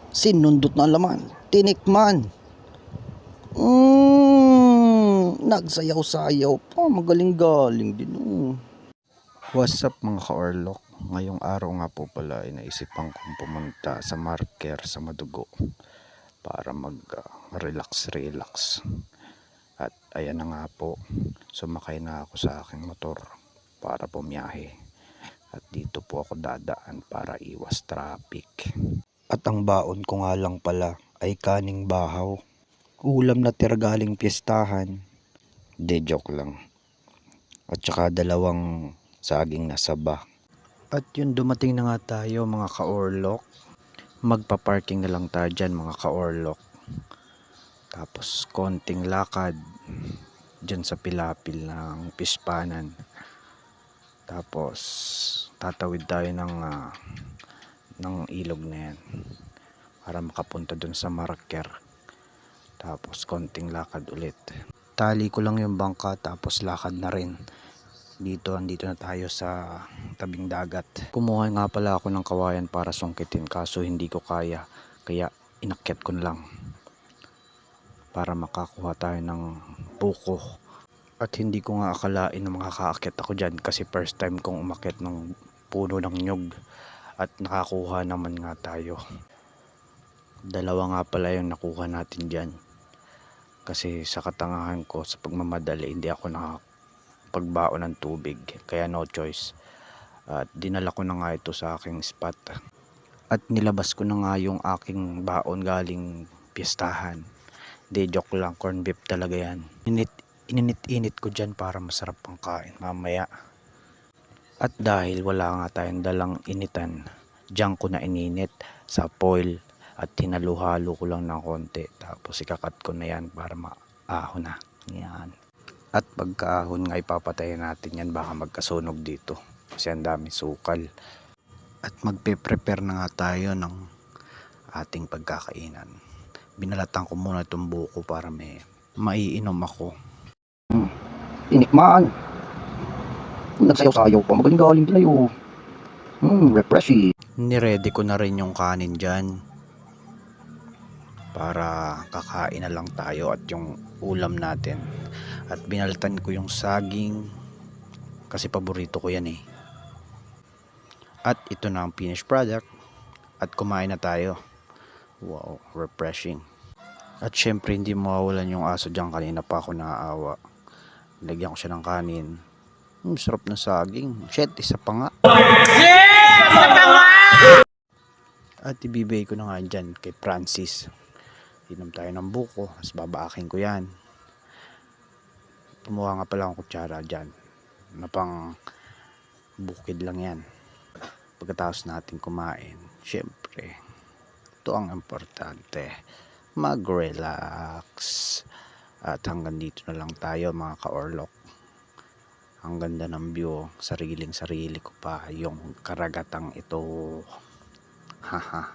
Sinundot na laman, tinikman. Nagsayaw-sayaw pa, magaling-galing din. What's up mga ka-orlok? Ngayong araw nga po pala ay naisipan kong pumunta sa marker sa Madugo para mag-relax. At ayan na nga po, sumakay na ako sa aking motor para bumiyahe. At dito po ako dadaan para iwas traffic. At ang baon ko nga lang pala ay kaning bahaw. Ulam na tira galing piyestahan. De joke lang. At saka dalawang saging na saba. At yun, dumating na nga tayo mga ka-orlok. Magpa-parking na lang tayo dyan mga ka-orlok. Tapos konting lakad dyan sa pilapil ng Pispanan. Tapos tatawid tayo ng ilog na yan para makapunta dun sa marker. Tapos konting lakad ulit. Tali ko lang yung bangka tapos lakad na rin. Andito na tayo sa tabing dagat. Kumuha nga pala ako ng kawayan para sungkitin kaso hindi ko kaya. Kaya inakyat ko na lang para makakuha tayo ng buko. At hindi ko nga akalain na makakaakyat ako dyan kasi first time kong umakyat ng puno ng nyug. At nakakuha naman nga tayo. Dalawa nga pala yung nakuha natin dyan. Kasi sa katangahan ko, sa pagmamadali, hindi ako nakapagbaon ng tubig. Kaya no choice. At dinala ko na nga ito sa aking spot. At nilabas ko na nga yung aking baon galing piyestahan. Di joke lang, corn beef talaga yan. Ininit ko dyan para masarap ang kain mamaya. At dahil wala nga tayong dalang initan, dyan ko na ininit sa foil. At hinaluhalo ko lang ng konti. Tapos ikakat ko na yan para maahon na. Yan. At pagkaahon nga ipapatayin natin yan. Baka magkasunog dito. Kasi ang dami sukal. At magpe-prepare na nga tayo ng ating pagkakainan. Binalatan ko muna itong buko para may maiinom ako. Tinikman. Nagsayaw-sayaw pa. Magaling-galing din ayo. Refreshing. Niready ko na rin yung kanin dyan. Para kakain na lang tayo at yung ulam natin. At binaltan ko yung saging kasi paborito ko yan eh. At ito na ang finished product. At kumain na tayo. Wow, refreshing. At syempre hindi mawawalan yung aso dyan. Kanina pa ako naaawa. Lagyan ko siya ng kanin. Sarap ng saging. Shit, isa pa nga. Yeah! Isa pa nga! At ibibigay ko na nga dyan kay Francis. Inom tayo ng buko, tapos babaakin ko yan. Kumuha nga pala akong kutsara dyan na pang bukid lang yan. Pagkatapos natin kumain, syempre ito ang importante, mag-relax. At hanggang dito na lang tayo mga ka-orlok. Ang ganda ng view, sariling-sarili ko pa yung karagatang ito. Haha.